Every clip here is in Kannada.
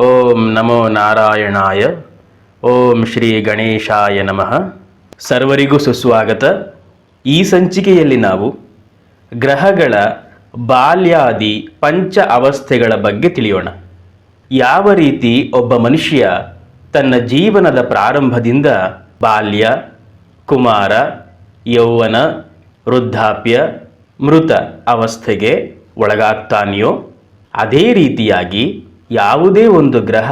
ಓಂ ನಮೋ ನಾರಾಯಣಾಯ. ಓಂ ಶ್ರೀ ಗಣೇಶಾಯ ನಮಃ. ಸರ್ವರಿಗೂ ಸುಸ್ವಾಗತ. ಈ ಸಂಚಿಕೆಯಲ್ಲಿ ನಾವು ಗ್ರಹಗಳ ಬಾಲ್ಯಾದಿ ಪಂಚ ಅವಸ್ಥೆಗಳ ಬಗ್ಗೆ ತಿಳಿಯೋಣ. ಯಾವ ರೀತಿ ಒಬ್ಬ ಮನುಷ್ಯ ತನ್ನ ಜೀವನದ ಪ್ರಾರಂಭದಿಂದ ಬಾಲ್ಯ, ಕುಮಾರ, ಯೌವನ, ವೃದ್ಧಾಪ್ಯ, ಮೃತ ಅವಸ್ಥೆಗೆ ಒಳಗಾಗ್ತಾನೆಯೋ ಅದೇ ರೀತಿಯಾಗಿ ಯಾವುದೇ ಒಂದು ಗ್ರಹ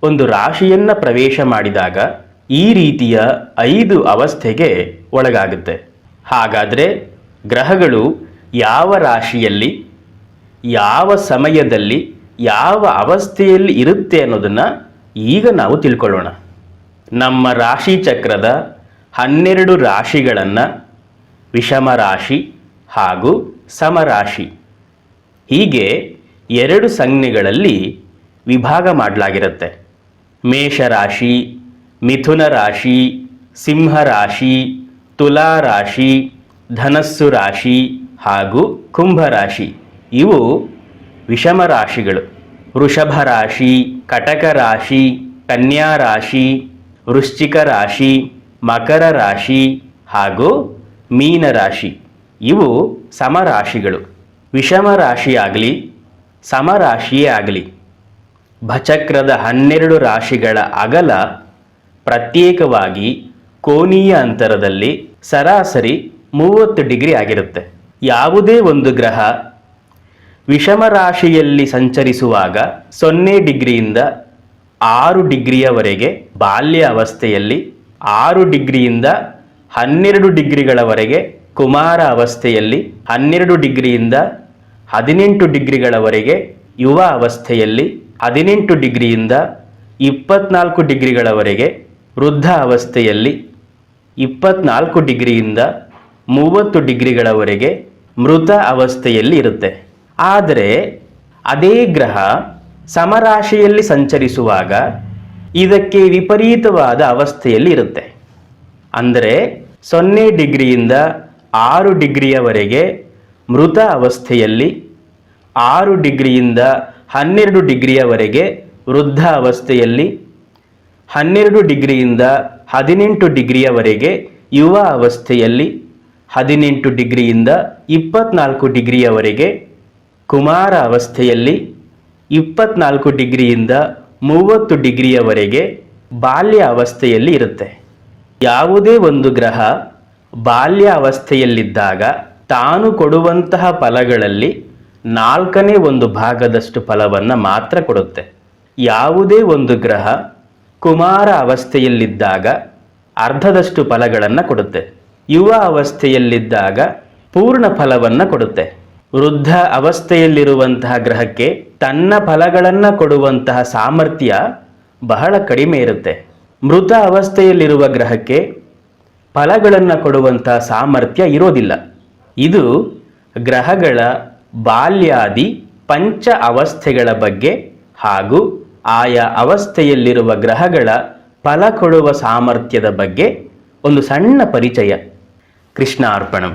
ಒಂದು ರಾಶಿಯನ್ನು ಪ್ರವೇಶ ಮಾಡಿದಾಗ ಈ ರೀತಿಯ 5 ಅವಸ್ಥೆಗೆ ಒಳಗಾಗುತ್ತೆ. ಹಾಗಾದರೆ ಗ್ರಹಗಳು ಯಾವ ರಾಶಿಯಲ್ಲಿ, ಯಾವ ಸಮಯದಲ್ಲಿ, ಯಾವ ಅವಸ್ಥೆಯಲ್ಲಿ ಇರುತ್ತೆ ಅನ್ನೋದನ್ನು ಈಗ ನಾವು ತಿಳ್ಕೊಳ್ಳೋಣ. ನಮ್ಮ ರಾಶಿ ಚಕ್ರದ 12 ರಾಶಿಗಳನ್ನು ವಿಷಮ ರಾಶಿ ಹಾಗೂ ಸಮರಾಶಿ ಹೀಗೆ 2 ಸಂಜ್ಞೆಗಳಲ್ಲಿ ವಿಭಾಗ ಮಾಡಲಾಗಿರುತ್ತೆ. ಮೇಷರಾಶಿ, ಮಿಥುನ ರಾಶಿ, ಸಿಂಹ ರಾಶಿ, ತುಲಾ ರಾಶಿ, ಧನಸ್ಸು ರಾಶಿ ಹಾಗೂ ಕುಂಭ ರಾಶಿ ಇವು ವಿಷಮ ರಾಶಿಗಳು. ವೃಷಭ ರಾಶಿ, ಕಟಕ ರಾಶಿ, ಕನ್ಯಾ ರಾಶಿ, ವೃಶ್ಚಿಕ ರಾಶಿ, ಮಕರ ರಾಶಿ ಹಾಗೂ ಮೀನ ರಾಶಿ ಇವು ಸಮರಾಶಿಗಳು. ವಿಷಮ ರಾಶಿಯಾಗಲಿ ಸಮರಾಶಿಯೇ ಆಗಲಿ ಭಚಕ್ರದ 12 ರಾಶಿಗಳ ಅಗಲ ಪ್ರತ್ಯೇಕವಾಗಿ ಕೋನೀಯ ಅಂತರದಲ್ಲಿ ಸರಾಸರಿ 30 ಡಿಗ್ರಿ ಆಗಿರುತ್ತೆ. ಯಾವುದೇ ಒಂದು ಗ್ರಹ ವಿಷಮ ರಾಶಿಯಲ್ಲಿ ಸಂಚರಿಸುವಾಗ 0 ಡಿಗ್ರಿಯಿಂದ 6 ಡಿಗ್ರಿಯವರೆಗೆ ಬಾಲ್ಯ ಅವಸ್ಥೆಯಲ್ಲಿ, 6 ಡಿಗ್ರಿಯಿಂದ 12 ಡಿಗ್ರಿಗಳವರೆಗೆ ಕುಮಾರ ಅವಸ್ಥೆಯಲ್ಲಿ, 12 ಡಿಗ್ರಿಯಿಂದ 18 ಡಿಗ್ರಿಗಳವರೆಗೆ ಯುವ ಅವಸ್ಥೆಯಲ್ಲಿ, 18 ಡಿಗ್ರಿಯಿಂದ 24 ಡಿಗ್ರಿಗಳವರೆಗೆ ವೃದ್ಧ ಅವಸ್ಥೆಯಲ್ಲಿ, 24 ಡಿಗ್ರಿಯಿಂದ 30 ಡಿಗ್ರಿಗಳವರೆಗೆ ಮೃತ ಅವಸ್ಥೆಯಲ್ಲಿ ಇರುತ್ತೆ. ಆದರೆ ಅದೇ ಗ್ರಹ ಸಮರಾಶಿಯಲ್ಲಿ ಸಂಚರಿಸುವಾಗ ಇದಕ್ಕೆ ವಿಪರೀತವಾದ ಅವಸ್ಥೆಯಲ್ಲಿ ಇರುತ್ತೆ. ಅಂದರೆ 0 ಡಿಗ್ರಿಯಿಂದ 6 ಡಿಗ್ರಿಯವರೆಗೆ ಮೃತ ಅವಸ್ಥೆಯಲ್ಲಿ, 6 ಡಿಗ್ರಿಯಿಂದ 12 ಡಿಗ್ರಿಯವರೆಗೆ ವೃದ್ಧ ಅವಸ್ಥೆಯಲ್ಲಿ, 12 ಡಿಗ್ರಿಯಿಂದ 18 ಡಿಗ್ರಿಯವರೆಗೆ ಯುವ ಅವಸ್ಥೆಯಲ್ಲಿ, 18 ಡಿಗ್ರಿಯಿಂದ 24 ಡಿಗ್ರಿಯವರೆಗೆ ಕುಮಾರ ಅವಸ್ಥೆಯಲ್ಲಿ, 24 ಡಿಗ್ರಿಯಿಂದ 30 ಡಿಗ್ರಿಯವರೆಗೆ ಬಾಲ್ಯ ಅವಸ್ಥೆಯಲ್ಲಿ ಇರುತ್ತೆ. ಯಾವುದೇ ಒಂದು ಗ್ರಹ ಬಾಲ್ಯ ಅವಸ್ಥೆಯಲ್ಲಿದ್ದಾಗ ತಾನು ಕೊಡುವಂತಹ ಫಲಗಳಲ್ಲಿ 4ನೇ 1 ಭಾಗದಷ್ಟು ಫಲವನ್ನು ಮಾತ್ರ ಕೊಡುತ್ತೆ. ಯಾವುದೇ ಒಂದು ಗ್ರಹ ಕುಮಾರ ಅವಸ್ಥೆಯಲ್ಲಿದ್ದಾಗ ಅರ್ಧದಷ್ಟು ಫಲಗಳನ್ನು ಕೊಡುತ್ತೆ. ಯುವ ಅವಸ್ಥೆಯಲ್ಲಿದ್ದಾಗ ಪೂರ್ಣ ಫಲವನ್ನು ಕೊಡುತ್ತೆ. ವೃದ್ಧ ಅವಸ್ಥೆಯಲ್ಲಿರುವಂತಹ ಗ್ರಹಕ್ಕೆ ತನ್ನ ಫಲಗಳನ್ನು ಕೊಡುವಂತಹ ಸಾಮರ್ಥ್ಯ ಬಹಳ ಕಡಿಮೆ ಇರುತ್ತೆ. ಮೃತ ಅವಸ್ಥೆಯಲ್ಲಿರುವ ಗ್ರಹಕ್ಕೆ ಫಲಗಳನ್ನು ಕೊಡುವಂತಹ ಸಾಮರ್ಥ್ಯ ಇರೋದಿಲ್ಲ. ಇದು ಗ್ರಹಗಳ ಬಾಲ್ಯಾದಿ ಪಂಚ ಅವಸ್ಥೆಗಳ ಬಗ್ಗೆ ಹಾಗೂ ಆಯಾ ಅವಸ್ಥೆಯಲ್ಲಿರುವ ಗ್ರಹಗಳ ಫಲ ಕೊಡುವ ಸಾಮರ್ಥ್ಯದ ಬಗ್ಗೆ ಒಂದು ಸಣ್ಣ ಪರಿಚಯ. ಕೃಷ್ಣಾರ್ಪಣಂ.